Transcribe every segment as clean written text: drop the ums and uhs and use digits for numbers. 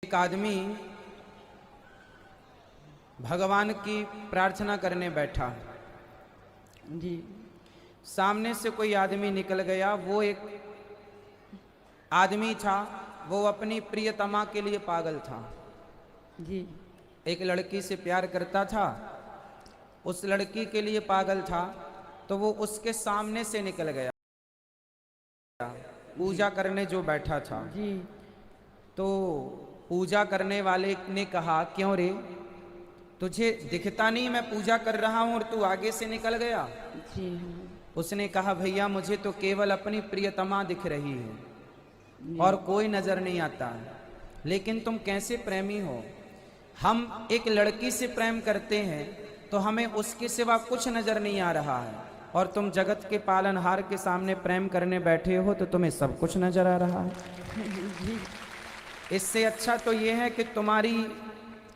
एक आदमी भगवान की प्रार्थना करने बैठा जी। सामने से कोई आदमी निकल गया। वो एक आदमी था, वो अपनी प्रियतमा के लिए पागल था। जी। एक लड़की से प्यार करता था, उस लड़की के लिए पागल था, तो वो उसके सामने से निकल गया पूजा करने जो बैठा था। जी। तो पूजा करने वाले ने कहा, क्यों रे, तुझे दिखता नहीं मैं पूजा कर रहा हूं और तू आगे से निकल गया? जी। उसने कहा, भैया मुझे तो केवल अपनी प्रियतमा दिख रही है और कोई नजर नहीं आता, लेकिन तुम कैसे प्रेमी हो। हम एक लड़की से प्रेम करते हैं तो हमें उसके सिवा कुछ नजर नहीं आ रहा है, और तुम जगत के पालनहार के सामने प्रेम करने बैठे हो तो तुम्हें सब कुछ नजर आ रहा है। इससे अच्छा तो यह है कि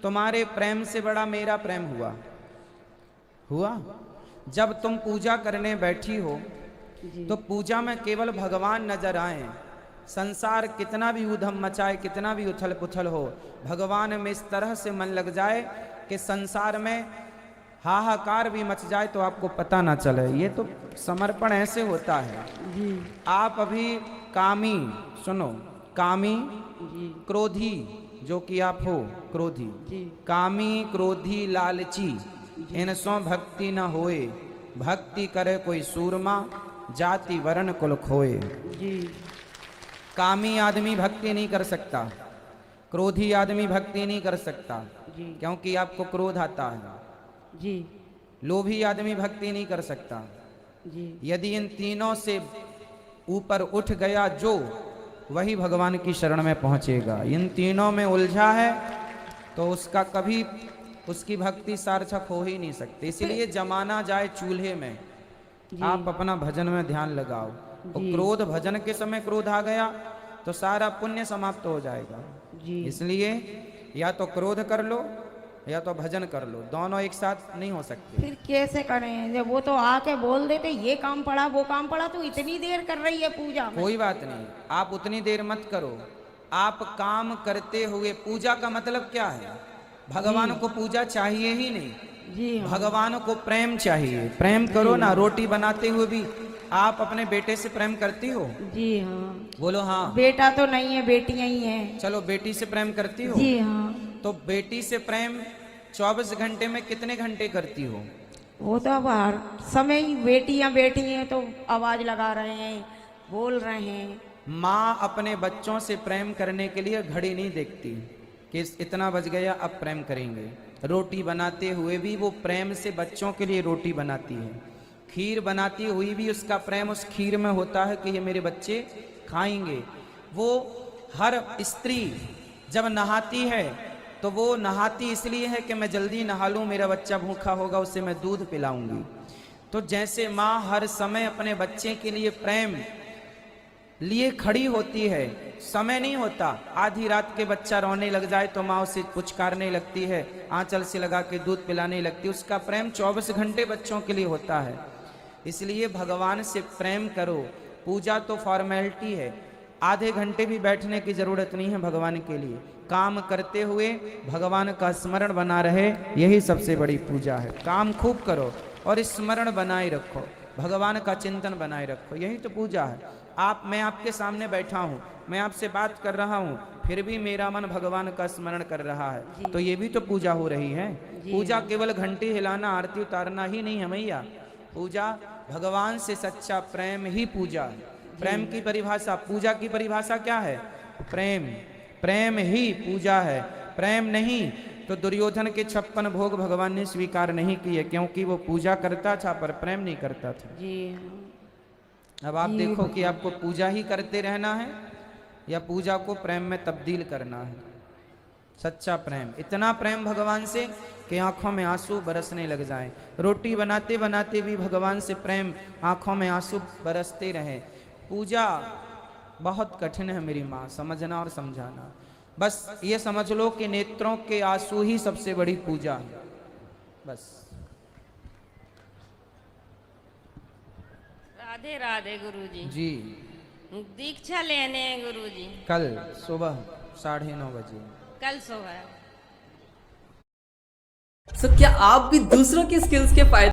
तुम्हारे प्रेम से बड़ा मेरा प्रेम हुआ। जब तुम पूजा करने बैठी हो तो पूजा में केवल भगवान नजर आए। संसार कितना भी उधम मचाए, कितना भी उथल पुथल हो, भगवान में इस तरह से मन लग जाए कि संसार में हाहाकार भी मच जाए तो आपको पता ना चले। ये तो समर्पण ऐसे होता है। जी। आप अभी कामी, सुनो, कामी जी। क्रोधी जो कि आप हो, क्रोधी, जी। कामी क्रोधी लालची, इनसों भक्ति न होए। भक्ति करे कोई सूरमा, जाति वर्ण कुल खोए। जी। कामी आदमी भक्ति नहीं कर सकता, क्रोधी आदमी भक्ति नहीं कर सकता, जी। क्योंकि आपको क्रोध आता है। जी। लोभी आदमी भक्ति नहीं कर सकता। जी। यदि इन तीनों से ऊपर उठ गया जो, वही भगवान की शरण में पहुंचेगा। इन तीनों में उलझा है तो उसका कभी उसकी भक्ति सार्थक हो ही नहीं सकती। इसलिए जमाना जाए चूल्हे में, आप अपना भजन में ध्यान लगाओ। और क्रोध, भजन के समय क्रोध आ गया तो सारा पुण्य समाप्त हो जाएगा। जी। इसलिए या तो क्रोध कर लो या तो भजन कर लो, दोनों एक साथ नहीं हो सकते। फिर कैसे करें? जब वो तो आके बोल देते ये काम पड़ा वो काम पड़ा, तो इतनी देर कर रही है पूजा में। कोई बात नहीं, आप उतनी देर मत करो। आप काम करते हुए, पूजा का मतलब क्या है? भगवान को पूजा चाहिए ही नहीं। जी हाँ। भगवान को प्रेम चाहिए। प्रेम करो ना। रोटी बनाते हुए भी आप अपने बेटे से प्रेम करती हो? जी हाँ। बोलो हाँ। बेटा तो नहीं है, बेटियां ही हैं। चलो, बेटी से प्रेम करती हो? जी हाँ। तो बेटी से प्रेम 24 घंटे में कितने घंटे करती हो? वो तो अब हर समय ही बेटियां बेटी हैं तो आवाज लगा रहे हैं, बोल रहे हैं। माँ अपने बच्चों से प्रेम करने के लिए घड़ी नहीं देखती कि इतना बज गया अब प्रेम करेंगे। रोटी बनाते हुए भी वो प्रेम से बच्चों के लिए रोटी बनाती है। खीर बनाती हुई भी उसका प्रेम उस खीर में होता है कि ये मेरे बच्चे खाएंगे। वो हर स्त्री जब नहाती है तो वो नहाती इसलिए है कि मैं जल्दी नहा लूं, मेरा बच्चा भूखा होगा, उसे मैं दूध पिलाऊंगी। तो जैसे माँ हर समय अपने बच्चे के लिए प्रेम लिए खड़ी होती है, समय नहीं होता। आधी रात के बच्चा रोने लग जाए तो माँ उसे पुचकारने लगती है, आंचल से लगा के दूध पिलाने लगती है। उसका प्रेम 24 घंटे बच्चों के लिए होता है। इसलिए भगवान से प्रेम करो। पूजा तो फॉर्मेलिटी है, आधे घंटे भी बैठने की जरूरत नहीं है भगवान के लिए। काम करते हुए भगवान का स्मरण बना रहे, यही सबसे बड़ी पूजा है। काम खूब करो और स्मरण बनाए रखो, भगवान का चिंतन बनाए रखो, यही तो पूजा है। मैं आपके सामने बैठा हूँ, मैं आपसे बात कर रहा हूँ, फिर भी मेरा मन भगवान का स्मरण कर रहा है, तो ये भी तो पूजा हो रही है। पूजा केवल घंटी हिलाना, आरती उतारना ही नहीं है मैया। पूजा भगवान से सच्चा प्रेम ही पूजा है। प्रेम की परिभाषा, पूजा की परिभाषा क्या है? प्रेम। प्रेम ही पूजा है। प्रेम नहीं तो दुर्योधन के 56 भोग भगवान ने स्वीकार नहीं किए, क्योंकि वो पूजा करता था पर प्रेम नहीं करता था। जी। अब आप देखो कि आपको पूजा ही करते रहना है या पूजा को प्रेम में तब्दील करना है। सच्चा प्रेम, इतना प्रेम भगवान से कि आंखों में आंसू बरसने लग जाएं। रोटी बनाते बनाते भी भगवान से प्रेम, आंखों में आंसू बरसते रहे। पूजा बहुत कठिन है मेरी माँ, समझना और समझाना। बस ये समझ लो कि नेत्रों के आंसू ही सबसे बड़ी पूजा है। बस। राधे राधे गुरुजी। जी। दीक्षा लेने हैं गुरुजी। कल सुबह 9:30 बजे। कल शो है। सो क्या आप भी दूसरों की स्किल्स के फायदे